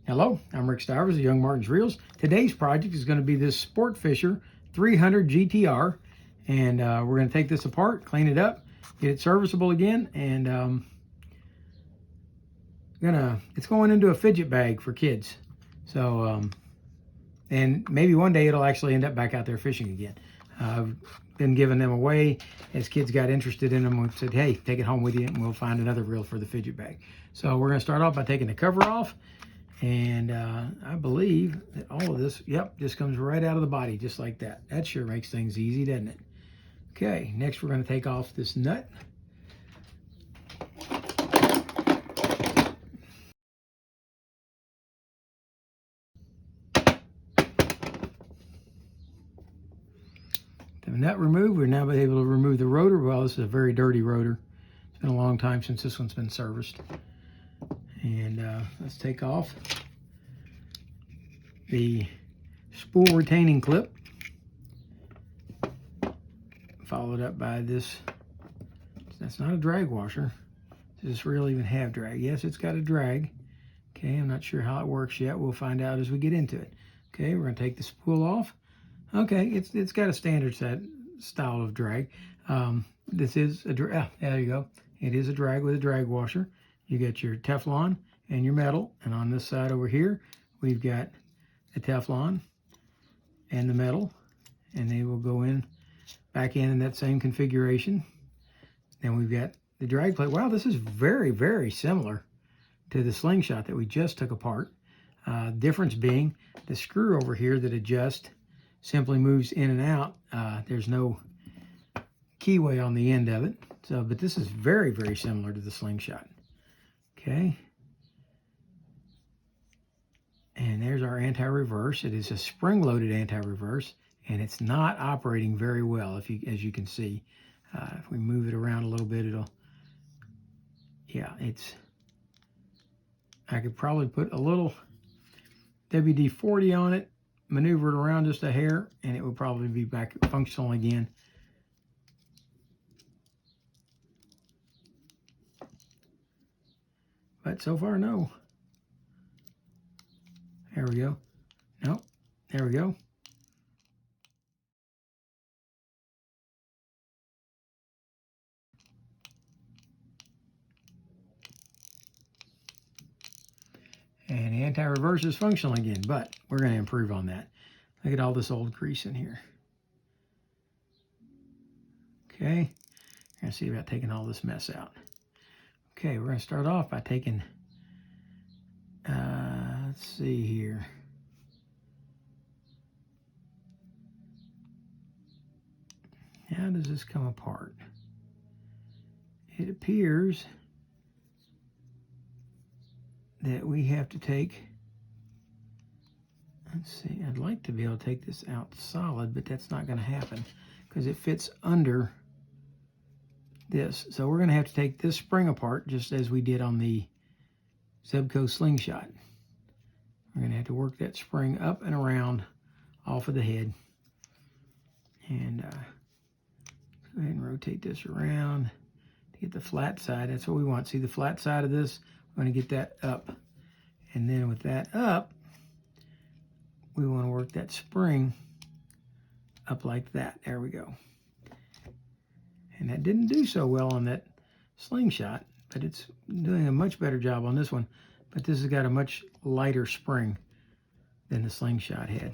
Hello, I'm Rick Stivers of YoungMartin'sReels. Today's project is going to be this SportFisher 300GTR, and we're going to take this apart, clean it up, get it serviceable again, and it's going into a fidget bag for kids. So, and maybe one day it'll actually end up back out there fishing again. I've been giving them away as kids got interested in them. We said, hey, take it home with you, and we'll find another reel for the fidget bag. So we're going to start off by taking the cover off. And I believe that all of this, just comes right out of the body, just like that. That sure makes things easy, doesn't it? Okay, next we're going to take off this nut. The nut removed, we're now able to remove the rotor. Well, this is a very dirty rotor. It's been a long time since this one's been serviced. And let's take off the spool retaining clip, followed up by this. That's not a drag washer. Does this reel even have drag? Yes, it's got a drag. Okay, I'm not sure how it works yet. We'll find out as we get into it. Okay, we're going to take the spool off. Okay, it's got a standard style of drag. This is a drag. There you go. It is a drag with a drag washer. You get your Teflon and your metal, and on this side over here, we've got the Teflon and the metal, and they will go back in that same configuration. Then we've got the drag plate. Wow, this is very, very similar to the slingshot that we just took apart. Difference being the screw over here that adjusts simply moves in and out. There's no keyway on the end of it. So, but this is very, very similar to the slingshot. Okay. And there's our anti-reverse. It is a spring-loaded anti-reverse, and it's not operating very well, as you can see. If we move it around a little bit, I could probably put a little WD-40 on it, maneuver it around just a hair, and it would probably be back functional again. But so far, no. There we go. Nope. There we go. And the anti-reverse is functional again, but we're going to improve on that. Look at all this old grease in here. Okay. We're going to see about taking all this mess out. Okay, we're going to start off by taking, let's see here. How does this come apart? It appears that we have to take, let's see, I'd like to be able to take this out solid, but that's not going to happen because it fits under this. So we're going to have to take this spring apart just as we did on the Zebco slingshot. We're going to have to work that spring up and around off of the head. And go ahead and rotate this around to get the flat side. That's what we want. See the flat side of this? We're going to get that up. And then with that up, we want to work that spring up like that. There we go. And that didn't do so well on that slingshot, but it's doing a much better job on this one. But this has got a much lighter spring than the slingshot had.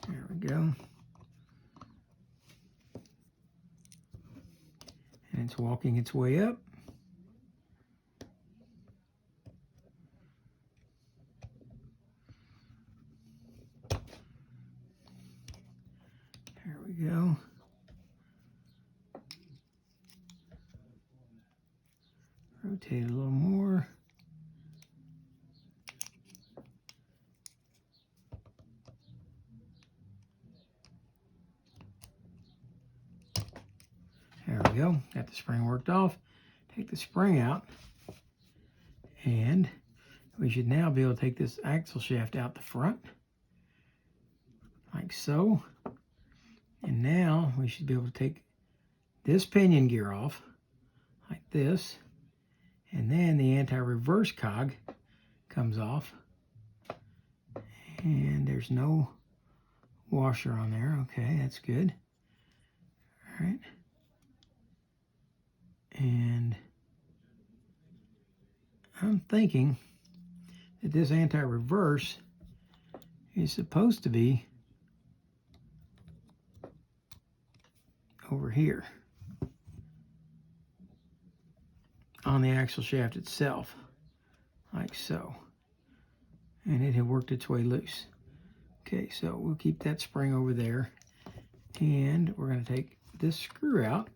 There we go. And it's walking its way up. There we go. Rotate a little more. There we go. Got the spring worked off. Take the spring out. And we should now be able to take this axle shaft out the front. Like so. And now we should be able to take this pinion gear off like this. And then the anti-reverse cog comes off. And there's no washer on there. Okay, that's good. All right. And I'm thinking that this anti-reverse is supposed to be over here on the axle shaft itself, like so. And it had worked its way loose. Okay, so we'll keep that spring over there. And we're going to take this screw out.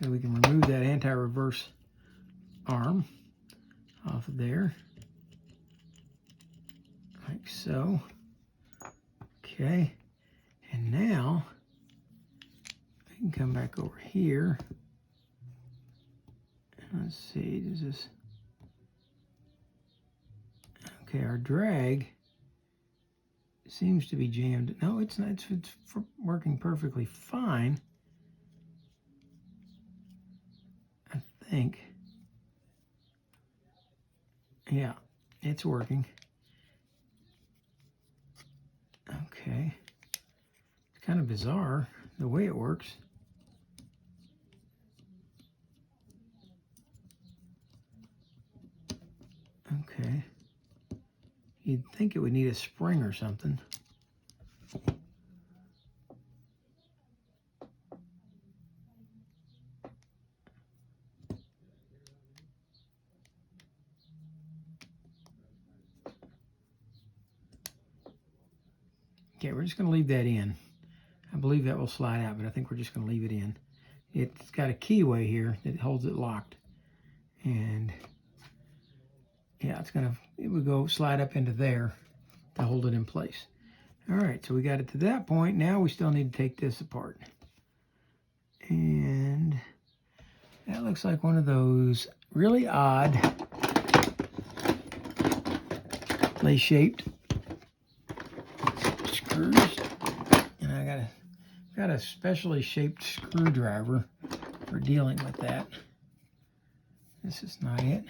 So we can remove that anti-reverse arm off of there. Like so. Okay. And now we can come back over here. Let's see, does this... Okay, our drag seems to be jammed. No, it's not. It's working perfectly fine. I think. Yeah, it's working. Okay. It's kind of bizarre the way it works. Okay. You'd think it would need a spring or something. Okay, we're just going to leave that in. I believe that will slide out, but I think we're just going to leave it in. It's got a keyway here that holds it locked. And yeah, it would go slide up into there to hold it in place. All right, so we got it to that point. Now we still need to take this apart. And that looks like one of those really odd play-shaped screws. And I got a specially shaped screwdriver for dealing with that. This is not it.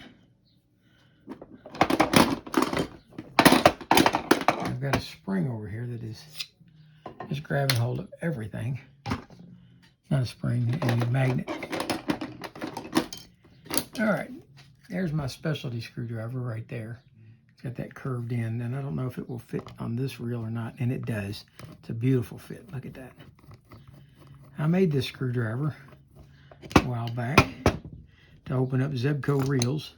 I've got a spring over here that is just grabbing hold of everything. Not a spring, a magnet. All right, there's my specialty screwdriver right there. It's got that curved end, and I don't know if it will fit on this reel or not, and it does. It's a beautiful fit. Look at that. I made this screwdriver a while back to open up Zebco reels.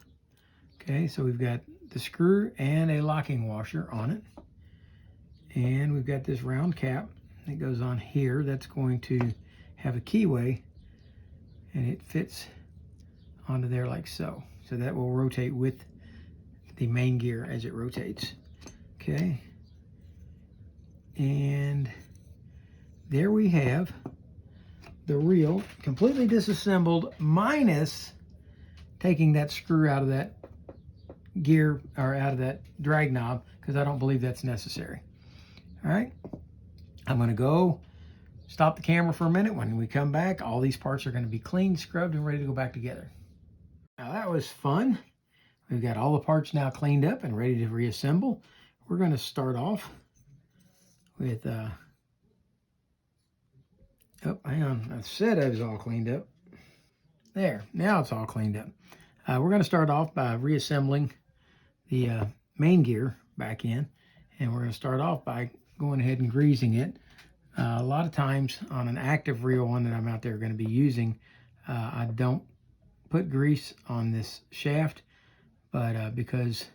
Okay, so we've got the screw and a locking washer on it. And we've got this round cap that goes on here. That's going to have a keyway, and it fits onto there like so. So that will rotate with the main gear as it rotates. Okay. And there we have the reel completely disassembled, minus taking that screw out of that gear, or out of that drag knob, because I don't believe that's necessary. All right, I'm going to go stop the camera for a minute. When we come back, all these parts are going to be cleaned, scrubbed, and ready to go back together. Now that was fun. We've got all the parts now cleaned up and ready to reassemble. We're going to start off with, oh, hang on, I said it was all cleaned up. There, now it's all cleaned up. We're going to start off by reassembling the main gear back in, and we're going to start off by going ahead and greasing it. A lot of times on an active reel, one that I'm out there going to be using, I don't put grease on this shaft, but because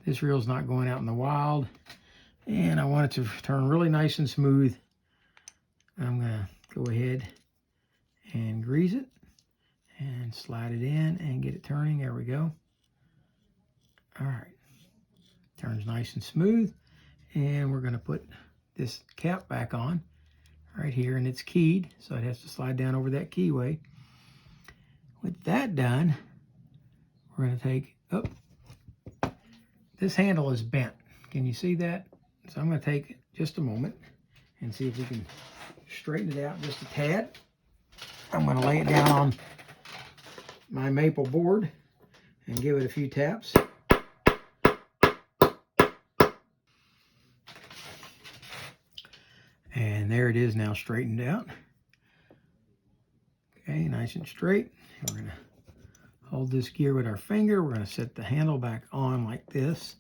this reel's not going out in the wild and I want it to turn really nice and smooth, I'm going to go ahead and grease it and slide it in and get it turning. There we go. All right, turns nice and smooth. And we're going to put this cap back on right here, and it's keyed, so it has to slide down over that keyway. With that done, we're going to take, oh, this handle is bent. Can you see that? So I'm going to take just a moment and see if we can straighten it out just a tad. I'm going to lay it down on my maple board and give it a few taps. And there it is now, straightened out. Okay, nice and straight. We're going to hold this gear with our finger. We're going to set the handle back on like this.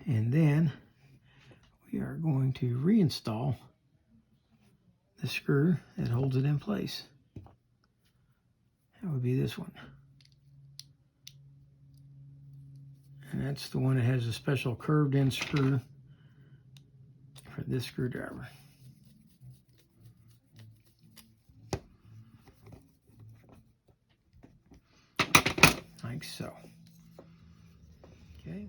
And then we are going to reinstall the screw that holds it in place. That would be this one. And that's the one that has a special curved in screw for this screwdriver. Like so. Okay.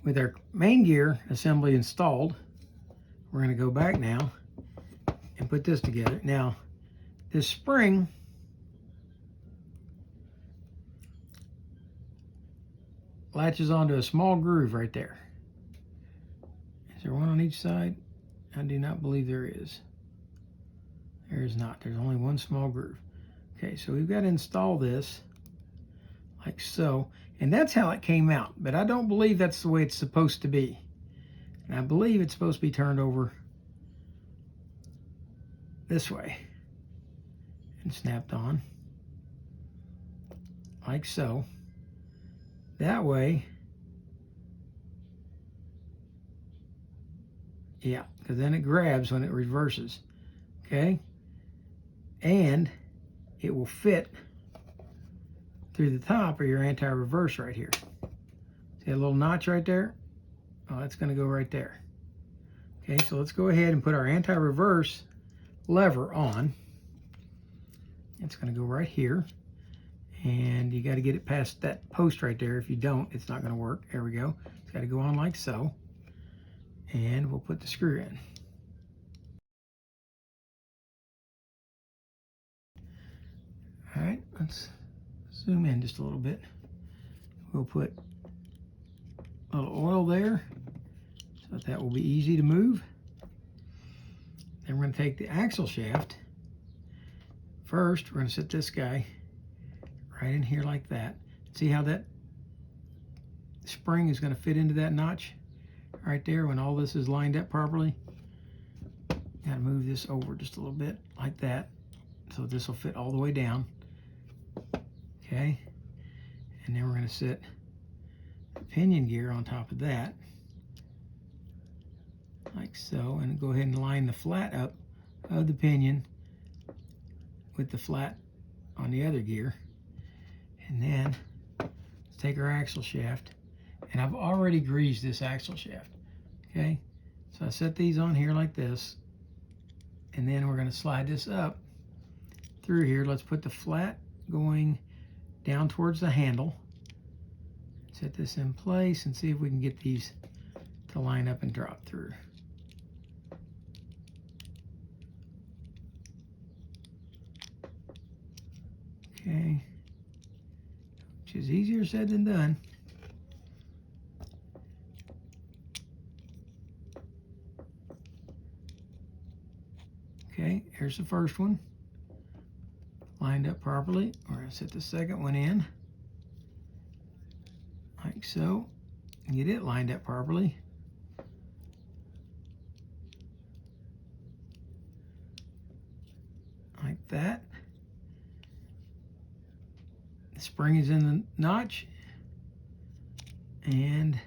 With our main gear assembly installed, we're going to go back now and put this together. Now, this spring latches onto a small groove right there. Is there one on each side? I do not believe there is. There is not. There's only one small groove. Okay, so we've got to install this like so. And that's how it came out. But I don't believe that's the way it's supposed to be. And I believe it's supposed to be turned over this way and snapped on like so. That way, yeah, because then it grabs when it reverses, okay? And it will fit through the top of your anti-reverse right here. See a little notch right there? Oh, that's going to go right there. Okay, so let's go ahead and put our anti-reverse lever on. It's going to go right here. And you got to get it past that post right there. If you don't, it's not going to work. There we go. It's got to go on like so. And we'll put the screw in. All right, let's zoom in just a little bit. We'll put a little oil there so that will be easy to move. Then we're going to take the axle shaft. First, we're going to set this guy right in here like that. See how that spring is going to fit into that notch right there when all this is lined up properly? Got to move this over just a little bit like that so this will fit all the way down. Okay, and then we're going to set the pinion gear on top of that like so, and go ahead and line the flat up of the pinion with the flat on the other gear. And then let's take our axle shaft, and I've already greased this axle shaft. Okay, so I set these on here like this, and then we're going to slide this up through here. Let's put the flat going down towards the handle. Set this in place and see if we can get these to line up and drop through. Okay, which is easier said than done. Okay, here's the first one. Lined up properly. We're going to set the second one in like so and get it lined up properly. Like that. The spring is in the notch and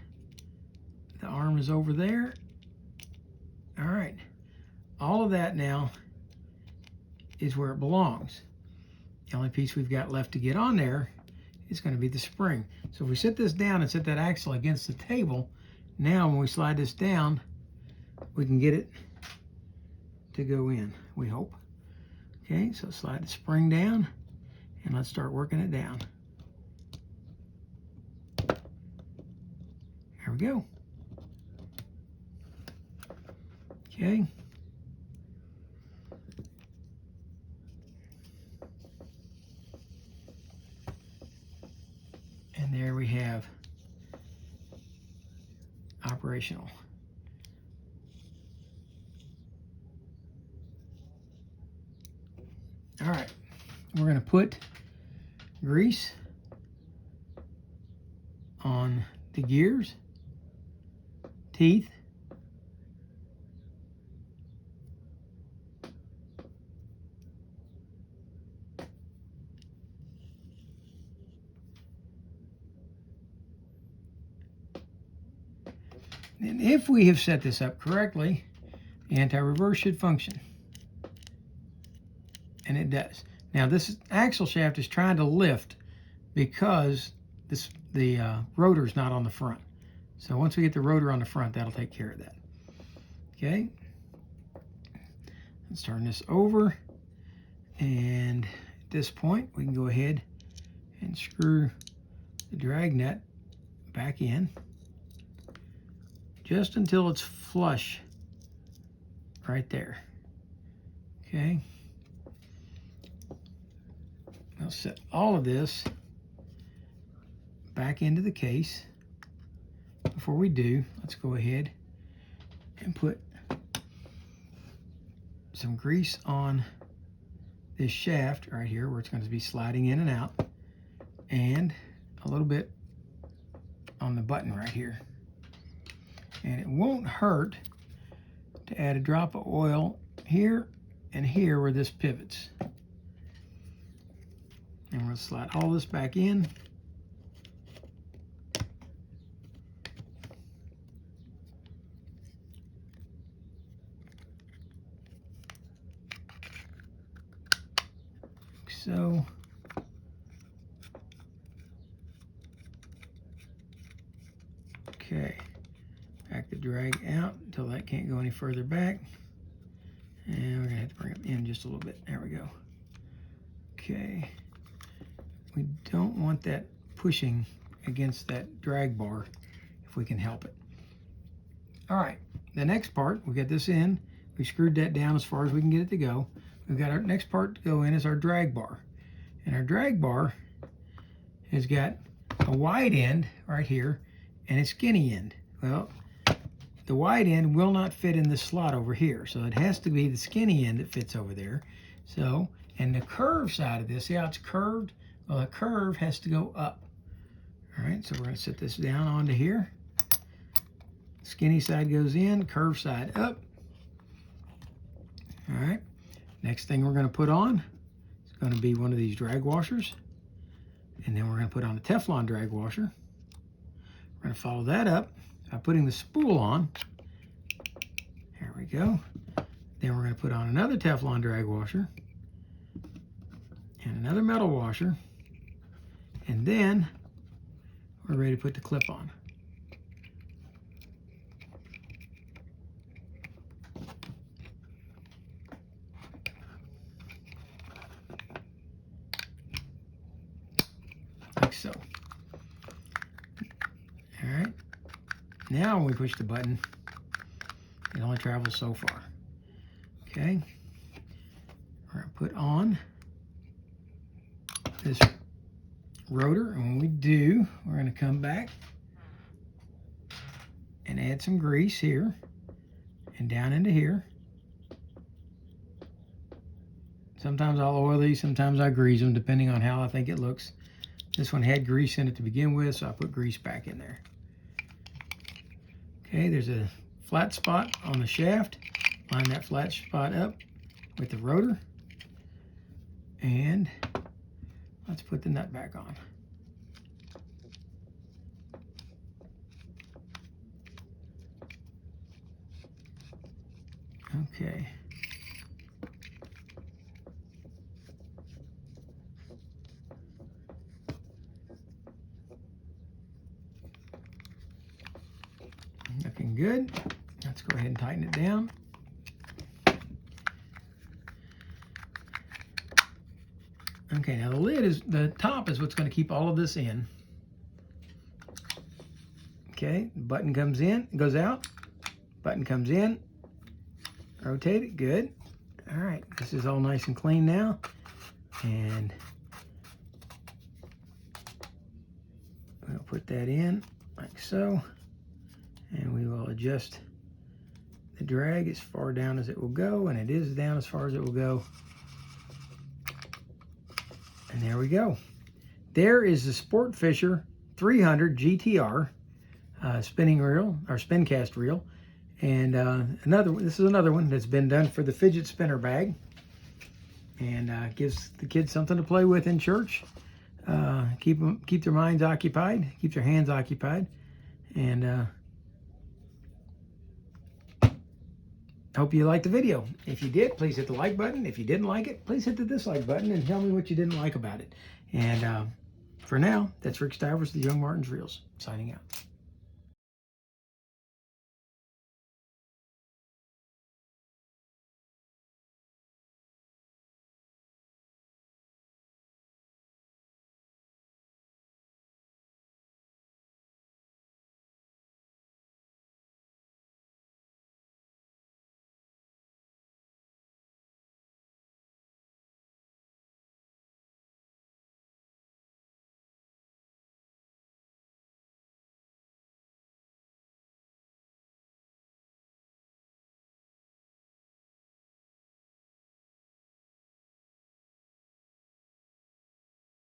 the arm is over there. All right, all of that now is where it belongs. The only piece we've got left to get on there is going to be the spring. So if we set this down and set that axle against the table, now when we slide this down, we can get it to go in, we hope. Okay, so slide the spring down and let's start working it down. There we go. Okay. And there we have operational. All right, we're going to put grease on the gears, teeth, and if we have set this up correctly, the anti-reverse should function. And it does. Now this axle shaft is trying to lift because the rotor is not on the front. So once we get the rotor on the front, that'll take care of that. Okay. Let's turn this over. And at this point, we can go ahead and screw the drag nut back in just until it's flush right there. Okay. I'll set all of this back into the case. Before we do, let's go ahead and put some grease on this shaft right here where it's going to be sliding in and out, and a little bit on the button right here. And it won't hurt to add a drop of oil here and here where this pivots. And we're going to slide all this back in. Like so. Okay. Back the drag out until that can't go any further back. And we're going to have to bring it in just a little bit. There we go. Okay. We don't want that pushing against that drag bar if we can help it. All right, the next part, we get this in. We screwed that down as far as we can get it to go. We've got our next part to go in is our drag bar. And our drag bar has got a wide end right here and a skinny end. Well, the wide end will not fit in this slot over here, so it has to be the skinny end that fits over there. So, and the curved side of this, see how it's curved? Well, the curve has to go up. All right, so we're going to set this down onto here. Skinny side goes in, curved side up. All right, next thing we're going to put on is going to be one of these drag washers. And then we're going to put on a Teflon drag washer. We're going to follow that up by putting the spool on. There we go. Then we're going to put on another Teflon drag washer and another metal washer. And then we're ready to put the clip on. Like so. All right. Now when we push the button, it only travels so far. Okay. We're going to put on this rotor, and when we do, we're going to come back and add some grease here and down into here. Sometimes I'll oil these, sometimes I grease them, depending on how I think it looks. This one had grease in it to begin with, so I put grease back in there. Okay, there's a flat spot on the shaft. Line that flat spot up with the rotor, and let's put the nut back on. Okay. Looking good. Let's go ahead and tighten it down. Okay, now the lid is, the top is what's going to keep all of this in. Okay, the button comes in, goes out, button comes in, rotate it, good. All right, this is all nice and clean now. And we'll put that in like so. And we will adjust the drag as far down as it will go, and it is down as far as it will go. And there we go. There is the SportFisher 300GTR spinning reel, or spincast reel. And this is another one that's been done for the fidget spinner bag, and gives the kids something to play with in church. Keep their minds occupied, keep their hands occupied, and hope you liked the video. If you did, please hit the like button. If you didn't like it, please hit the dislike button and tell me what you didn't like about it. And for now, that's Rick Stivers, the Young Martin's Reels, signing out.